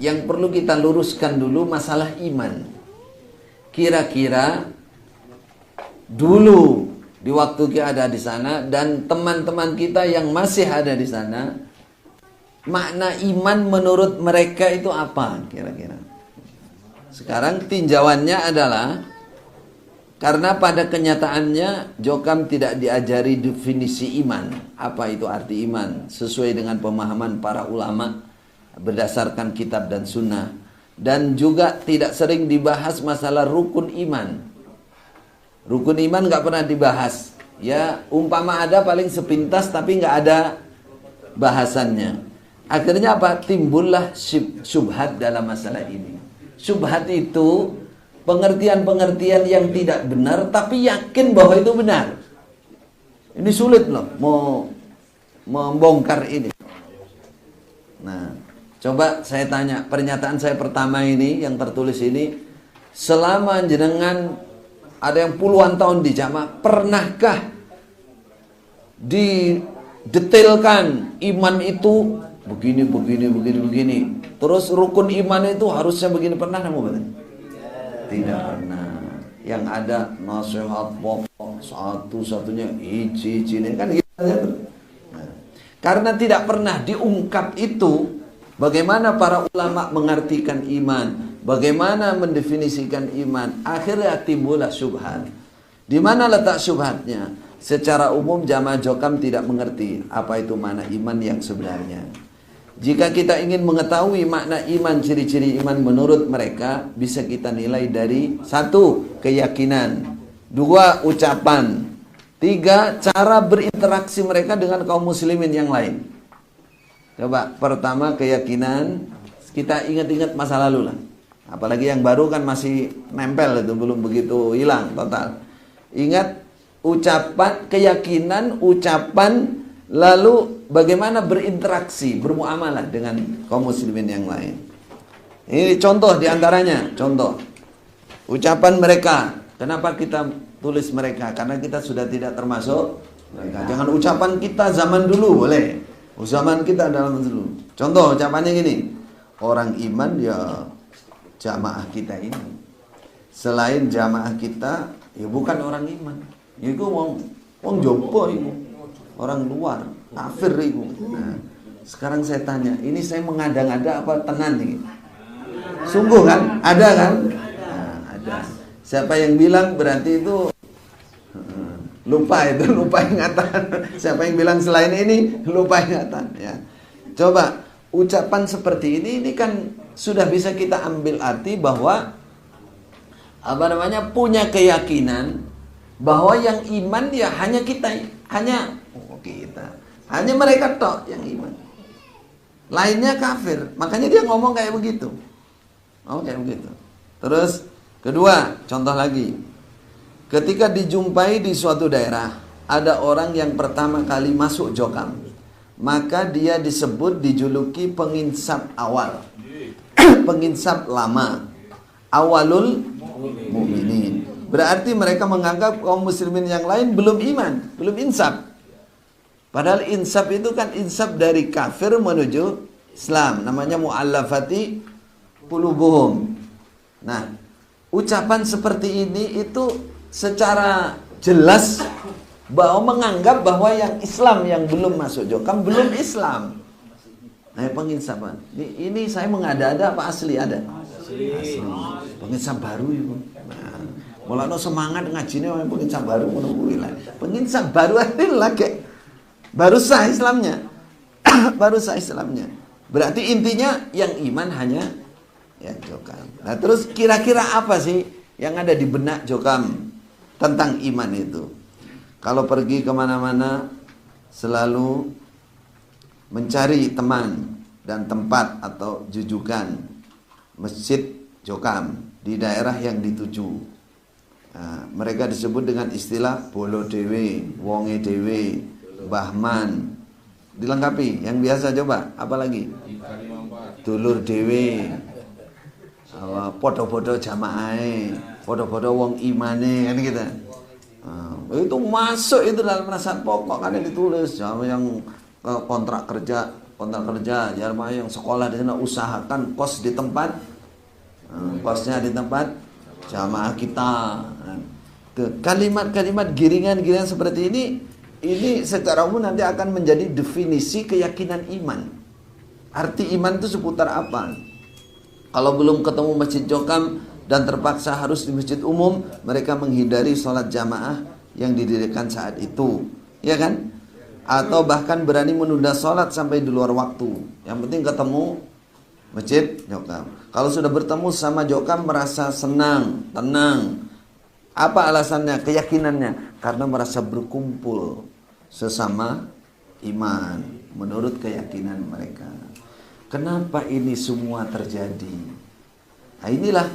yang perlu kita luruskan dulu masalah iman. Kira-kira dulu di waktu kita ada di sana dan teman-teman kita yang masih ada di sana, makna iman menurut mereka itu apa kira-kira? Sekarang tinjauannya adalah karena pada kenyataannya Jokam tidak diajari definisi iman. Apa itu arti iman? Sesuai dengan pemahaman para ulama berdasarkan kitab dan sunnah. Dan juga tidak sering dibahas masalah rukun iman. Rukun iman nggak pernah dibahas. Ya, umpama ada paling sepintas tapi nggak ada bahasannya. Akhirnya apa? Timbullah syubhat dalam masalah ini. Syubhat itu pengertian-pengertian yang tidak benar tapi yakin bahwa itu benar. Ini sulit loh mau membongkar ini. Nah, coba saya tanya, pernyataan saya pertama ini yang tertulis ini, selama jenengan ada yang puluhan tahun di jamaah, pernahkah didetailkan iman itu begini, terus rukun iman itu harusnya begini, pernah kamu betul? Tidak pernah. Yang ada nasihat pokok satu-satunya ini kan gitu. Nah, karena tidak pernah diungkap itu, bagaimana para ulama mengartikan iman, bagaimana mendefinisikan iman, akhirnya timbullah syubhat. Di mana letak syubhatnya? Secara umum jamaah Jokam tidak mengerti apa itu makna iman yang sebenarnya. Jika kita ingin mengetahui makna iman, ciri-ciri iman menurut mereka, bisa kita nilai dari 1. Keyakinan, 2. Ucapan, 3. Cara berinteraksi mereka dengan kaum muslimin yang lain. Coba, pertama keyakinan, kita ingat-ingat masa lalu lah. Apalagi yang baru kan masih nempel itu, belum begitu hilang total. Ingat ucapan, keyakinan, ucapan, lalu bagaimana berinteraksi, bermuamalah dengan kaum muslimin yang lain. Ini contoh diantaranya, contoh. Ucapan mereka, kenapa kita tulis mereka? Karena kita sudah tidak termasuk mereka. Jangan ucapan kita zaman dulu, boleh. Zaman kita dalam dulu. Contoh ucapannya gini, orang iman ya jamaah kita ini. Selain jamaah kita, ya bukan orang iman. Itu wong jopo itu. Orang luar, kafir itu. Nah, sekarang saya tanya, ini saya mengada-ngada apa tenan nih? Sungguh kan? Ada kan? Nah, ada. Siapa yang bilang berarti itu lupa ingatan. Siapa yang bilang selain ini lupa ingatan ya. Coba ucapan seperti ini kan sudah bisa kita ambil arti bahwa punya keyakinan bahwa yang iman ya hanya kita, hanya mereka tok yang iman, lainnya kafir. Makanya dia ngomong kayak begitu. Terus kedua, contoh lagi, ketika dijumpai di suatu daerah ada orang yang pertama kali masuk Jokam, maka dia dijuluki penginsap awal, penginsap lama, awalul mu'minin. Berarti mereka menganggap kaum muslimin yang lain belum iman, belum insaf. Padahal insaf itu kan insaf dari kafir menuju Islam. Namanya mu'allafati qulubuhum. Nah, ucapan seperti ini itu secara jelas bahwa menganggap bahwa yang Islam yang belum masuk Jokam belum Islam. Nah, penginsapan. Ini saya mengada-ada apa asli ada? Asli. Penginsap baru itu. Nah, mulanya semangat ngajinya orang penginsap baru menunggu lah. Penginsap baru lagi. Baru sah Islamnya. Baru sah Islamnya. Berarti intinya yang iman hanya yang Jokam. Nah, terus kira-kira apa sih yang ada di benak Jokam tentang iman itu? Kalau pergi kemana-mana selalu mencari teman dan tempat atau jujukan masjid Jokam di daerah yang dituju. Nah, mereka disebut dengan istilah bolo dewe, wonge dewe, bahman. Dilengkapi, yang biasa coba, apalagi? Dulur dewe, podo-podo jamaah, podo-podo wong imane, kan gitu. Itu masuk itu dalam perasaan pokok, kan yang ditulis yang kontrak kerja kontrak kerja, jamaah yang sekolah di sana usahakan kos di tempat, kosnya di tempat jamaah kita. Kalimat-kalimat giringan-giringan seperti ini secara umum nanti akan menjadi definisi keyakinan iman. Arti iman itu seputar apa? Kalau belum ketemu masjid Jokam dan terpaksa harus di masjid umum, mereka menghindari sholat jamaah yang didirikan saat itu, ya kan? Atau bahkan berani menunda sholat sampai di luar waktu. Yang penting ketemu masjid Jokam. Kalau sudah bertemu sama Jokam merasa senang, tenang. Apa alasannya? Keyakinannya. Karena merasa berkumpul sesama iman menurut keyakinan mereka. Kenapa ini semua terjadi? Nah, inilah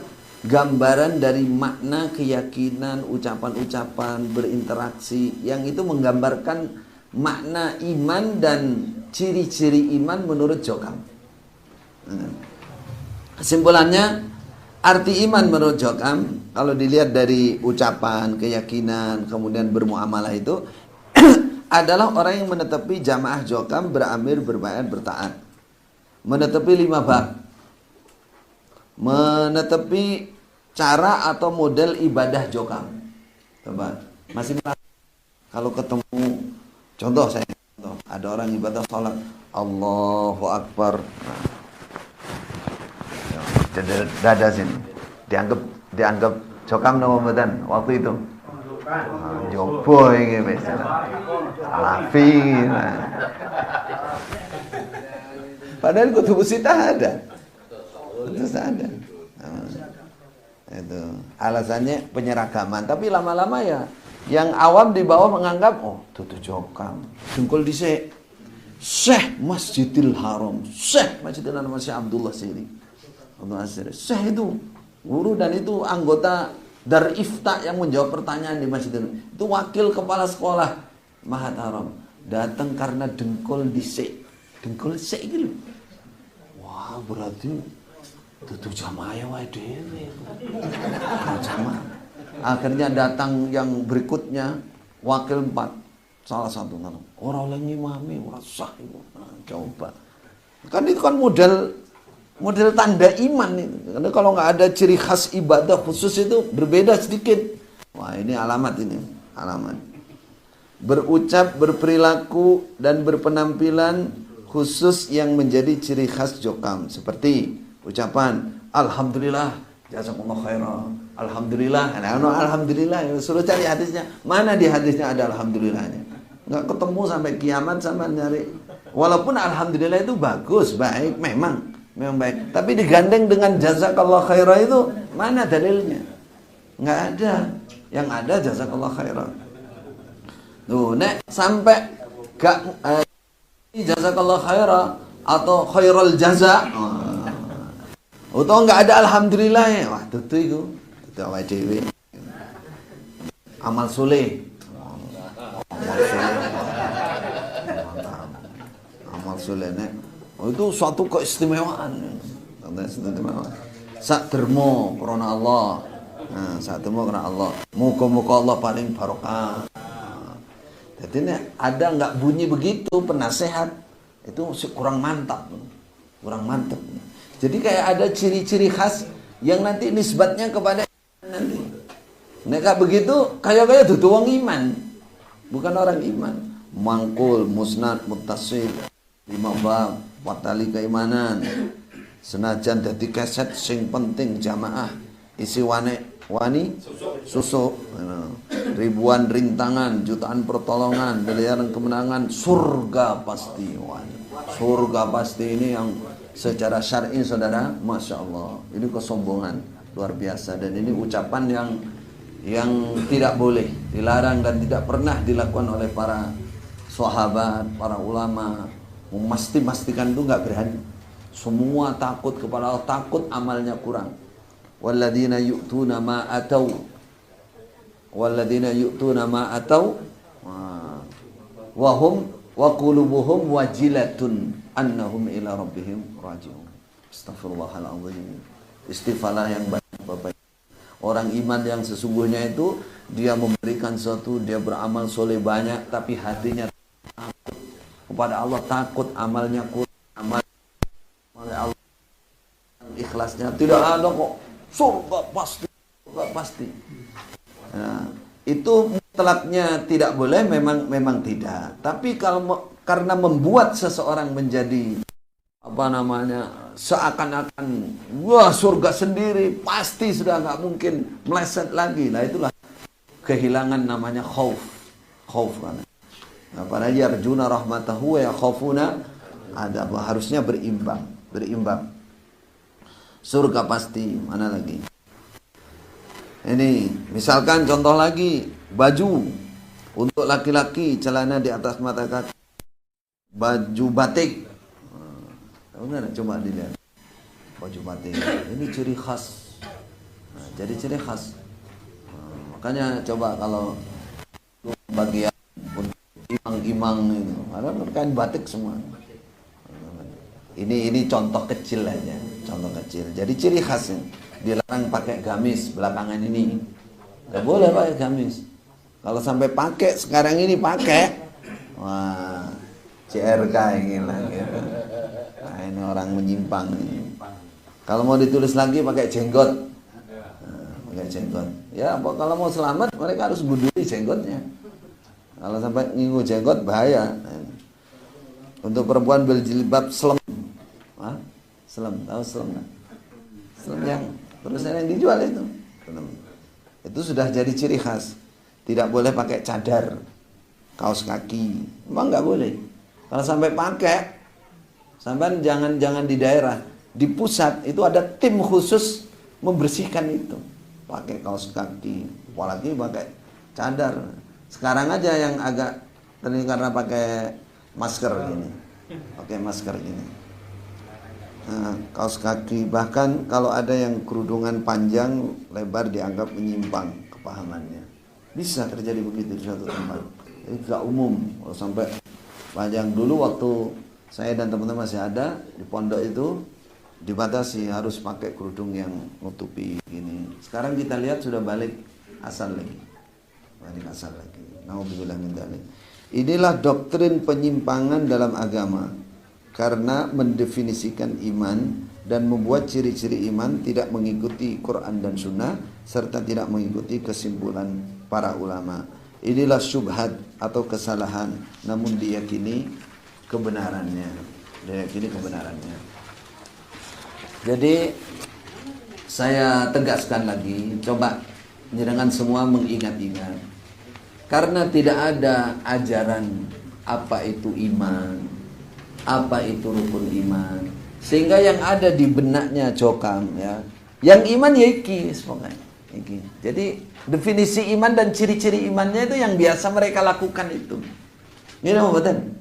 gambaran dari makna keyakinan, ucapan-ucapan, berinteraksi yang itu menggambarkan makna iman dan ciri-ciri iman menurut Jokam. Kesimpulannya, arti iman menurut Jokam kalau dilihat dari ucapan, keyakinan, kemudian bermuamalah itu adalah orang yang menetapi jamaah Jokam, beramir, berbaiat, bertaat, menetapi 5 bab, menetapi cara atau model ibadah Jokam. Coba masih kalau ketemu, contoh saya, ada orang ibadah sholat, Allahu Akbar, dada sini, dianggap Jokam nama badan waktu itu. Jopo ini misalnya, Alafi, padahal kutub sitah ada, itu ada. Itu alasannya penyeragaman, tapi lama-lama ya yang awam di bawah menganggap, oh itu Jokam, dengkul dhisik, Syekh Masjidil Haram, Syekh Masjidil Haram, Syekh Abdullah Siri, Syekh itu guru dan itu anggota Dar Ifta yang menjawab pertanyaan di Masjidil Haram, itu wakil kepala sekolah Mahat Haram, datang karena dengkul dhisik, dengkul dhisik gitu. Wah berarti tutup jamaah ya wae dhewe. Jamaah. Akhirnya datang yang berikutnya wakil 4, salah satu orang oleh ngimami ora sah itu. Nah, coba. Kan itu kan model tanda iman itu. Karena kalau nggak ada ciri khas ibadah khusus itu berbeda sedikit. Wah, ini alamat ini, alamat. Berucap, berperilaku dan berpenampilan khusus yang menjadi ciri khas Jokam, seperti ucapan alhamdulillah, jazakumullah khairan, alhamdulillah. Alhamdulillah, suruh cari hadisnya. Mana di hadisnya ada alhamdulillahnya? Nggak ketemu sampai kiamat sama nyari. Walaupun alhamdulillah itu bagus, baik, memang baik. Tapi digandeng dengan jazakallah khairan itu mana dalilnya? Nggak ada. Yang ada jazakallah khairan. Tuh, nek sampai gak jazakallah khairan atau khairul jaza. Atau enggak ada alhamdulillah ya. Wah, itu awake dhewe. Amal soleh. Amal soleh nek. Oh, itu suatu keistimewaan. Sak dermo krana Allah. Nah, sak dermo krana Allah. Muga-muga Allah paling barokah. Jadi ada nggak bunyi begitu penasehat itu kurang mantap, kurang mantap. Jadi kayak ada ciri-ciri khas yang nanti nisbatnya kepada nanti. Nek begitu kayak dudu wong iman, bukan orang iman. Mangkul, musnad, muttasil, 5 bab, watali keimanan. Senajan dadi keset sing penting jamaah isi wani susuk, ribuan rintangan, jutaan pertolongan, miliaran kemenangan, surga pasti. Surga pasti ini yang secara syar'i saudara, masya Allah, ini kesombongan luar biasa, dan ini ucapan yang tidak boleh, dilarang dan tidak pernah dilakukan oleh para sahabat, para ulama. Memastikan itu nggak berani. Semua takut kepada Allah, takut amalnya kurang. Walladzina yu'tuna ma atau wa hum wa qulubuhum wajilatun annahum ila rabbihim raji'un. Astaghfirullahaladzim. Istighfarlah yang banyak Bapak. Orang iman yang sesungguhnya itu dia memberikan sesuatu, dia beramal soleh banyak, tapi hatinya takut kepada Allah, takut amalnya kurang. ikhlasnya. Tidak ada kok surga pasti, surga pasti. Nah, itu mutlaknya tidak boleh, memang tidak. Tapi kalau karena membuat seseorang menjadi seakan-akan wah surga sendiri pasti sudah nggak mungkin, meleset lagi. Nah itulah kehilangan namanya khauf kan. Nah, para yarjuna rahmatahu wa yakhafuna adab, harusnya berimbang. Surga pasti, mana lagi? Ini misalkan contoh lagi, baju untuk laki-laki celana di atas mata kaki, baju batik. Nah, coba dilihat baju batik. Ini ciri khas. Nah, jadi ciri khas. Makanya coba kalau bagian untuk imang-imang itu, ada kain batik semua. Ini contoh kecil aja, contoh kecil. Jadi ciri khasnya dilarang pakai gamis belakangan ini. Gak boleh pakai gamis. Kalau sampai pakai sekarang ini pakai, wah CRK ingin lah gitu. Nah, ini orang menyimpang ini. Kalau mau ditulis lagi pakai jenggot. Pakai jenggot. Ya, kalau mau selamat mereka harus gunduli jenggotnya. Kalau sampai nginggu jenggot bahaya. Untuk perempuan berjilbab slem. Slem, tahu slem kan? Slem yang terusan yang dijual itu. Itu sudah jadi ciri khas. Tidak boleh pakai cadar, kaos kaki. Memang nggak boleh. Kalau sampai pakai, sampai jangan di daerah, di pusat itu ada tim khusus membersihkan itu. Pakai kaos kaki, apalagi pakai cadar. Sekarang aja yang agak karena pakai masker gini, Nah, kaos kaki, bahkan kalau ada yang kerudungan panjang lebar dianggap menyimpang kepahamannya. Bisa terjadi begitu di suatu tempat. Itu tidak umum. Kalau sampai panjang, dulu waktu saya dan teman-teman masih ada di pondok itu dibatasi harus pakai kerudung yang nutupi gini. Sekarang kita lihat sudah balik asal lagi. Nauzubillah min dzalik. Inilah doktrin penyimpangan dalam agama. Karena mendefinisikan iman dan membuat ciri-ciri iman tidak mengikuti Quran dan Sunnah serta tidak mengikuti kesimpulan para ulama. Inilah syubhat atau kesalahan, namun diyakini kebenarannya. Jadi saya tegaskan lagi, coba jangan semua mengingat-ingat. Karena tidak ada ajaran apa itu iman, apa itu rukun iman, sehingga yang ada di benaknya Jokam ya, yang iman ya iki. Jadi definisi iman dan ciri-ciri imannya itu yang biasa mereka lakukan itu. Ini betul.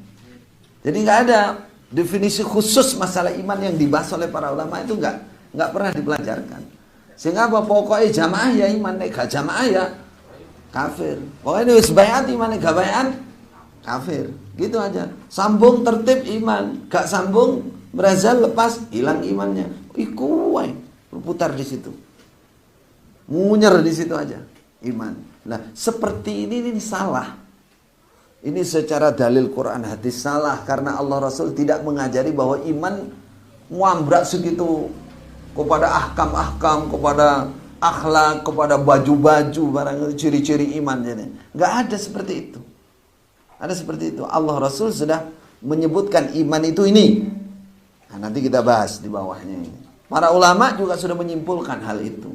Jadi nggak ada definisi khusus masalah iman yang dibahas oleh para ulama, itu nggak pernah dipelajarkan. Sehingga apa, pokoknya jamaah ya iman, gak jamaah ya kafir. Pokoknya wis bayat iman, gak bayat kafir. Gitu aja. Sambung tertib iman, gak sambung berazal lepas hilang imannya. Iku wae berputar di situ. Munyer di situ aja iman. Nah, seperti ini salah. Ini secara dalil Quran hadis salah, karena Allah Rasul tidak mengajari bahwa iman muambrak segitu kepada ahkam-ahkam, kepada akhlak, kepada baju-baju, barang ciri-ciri iman. Enggak ada seperti itu. Ada seperti itu. Allah Rasul sudah menyebutkan iman itu ini. Nah, nanti kita bahas di bawahnya ini. Para ulama juga sudah menyimpulkan hal itu.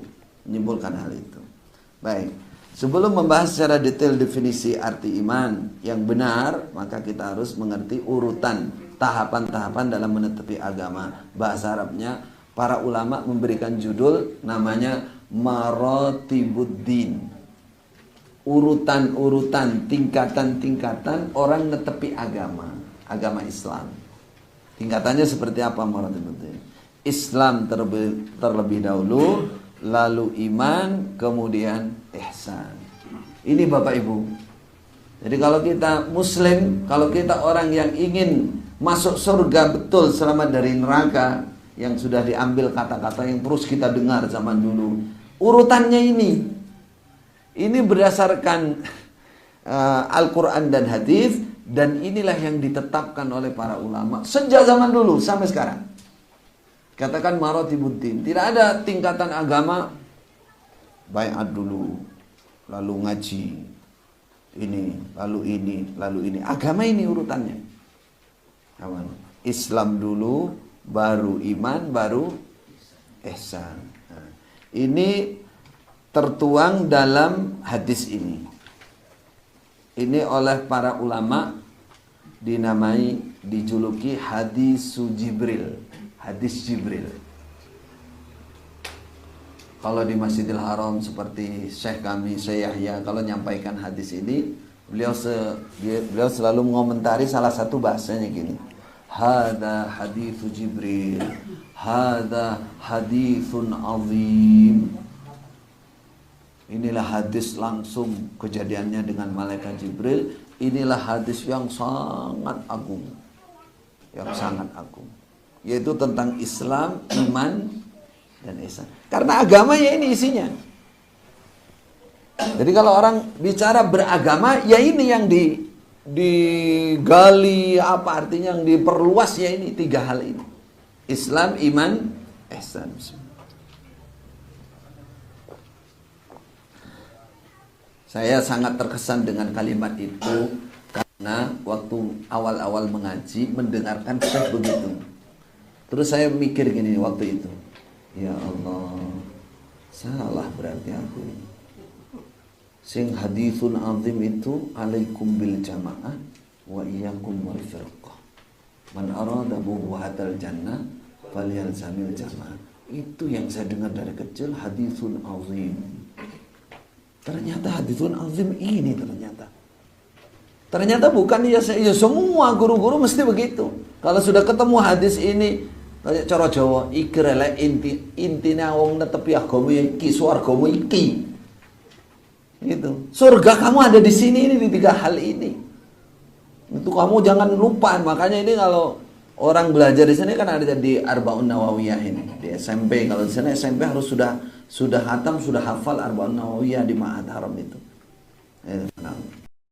Baik. Sebelum membahas secara detail definisi arti iman yang benar, maka kita harus mengerti urutan tahapan-tahapan dalam menetapi agama. Bahasa Arabnya para ulama memberikan judul namanya Maratibuddin. Urutan-urutan, tingkatan-tingkatan orang netepi agama Islam. Tingkatannya seperti apa maratibuddin? Islam terlebih dahulu, lalu iman, kemudian ihsan. Ini Bapak Ibu. Jadi kalau kita muslim, kalau kita orang yang ingin masuk surga betul, selamat dari neraka, yang sudah diambil kata-kata yang terus kita dengar zaman dulu, urutannya ini berdasarkan Al-Quran dan hadis, dan inilah yang ditetapkan oleh para ulama sejak zaman dulu sampai sekarang. Katakan maratibuddin. Tidak ada tingkatan agama baiat dulu, lalu ngaji, ini, lalu ini. Agama ini urutannya. Islam dulu, baru iman, baru ihsan. Nah, ini tertuang dalam hadis ini. Ini oleh para ulama dijuluki hadis Jibril. Hadis Jibril. Kalau di Masjidil Haram seperti Syekh kami, Syekh Yahya, kalau nyampaikan hadis ini, beliau selalu mengomentari salah satu bahasanya gini. Hada hadithu Jibril. Hada hadithun azim. Inilah hadis langsung kejadiannya dengan malaikat Jibril. Inilah hadis yang sangat agung. Yang sangat agung. Yaitu tentang Islam, iman, dan ihsan. Karena agama ya ini isinya. Jadi kalau orang bicara beragama, ya ini yang digali, apa artinya yang diperluas, ya ini 3 hal ini. Islam, iman, ihsan. Saya sangat terkesan dengan kalimat itu karena waktu awal-awal mengaji mendengarkan Syekh begitu. Terus saya mikir gini waktu itu, ya Allah, salah berarti aku ini. Sing hadithun azim itu alaikum bil jamaah wa iyyakum wal firqah. Man arada buhatal jannah falyalzamil jamaah. Itu yang saya dengar dari kecil, hadithun azim. Ternyata hadithun azim ini ternyata bukan ya semua guru-guru mesti begitu. Kalau sudah ketemu hadis ini, kayak cara Jawa, iki relek intine wong netepi agama iki, swargamu iki. Gitu. Surga kamu ada di sini ini, di 3 hal ini. Itu kamu jangan lupa. Makanya ini kalau orang belajar di sini kan ada di Arba'un Nawawiyah ini, di SMP. Kalau di sana SMP harus sudah hatam, sudah hafal Arba'un Nawawiyah di Ma'had Haram itu.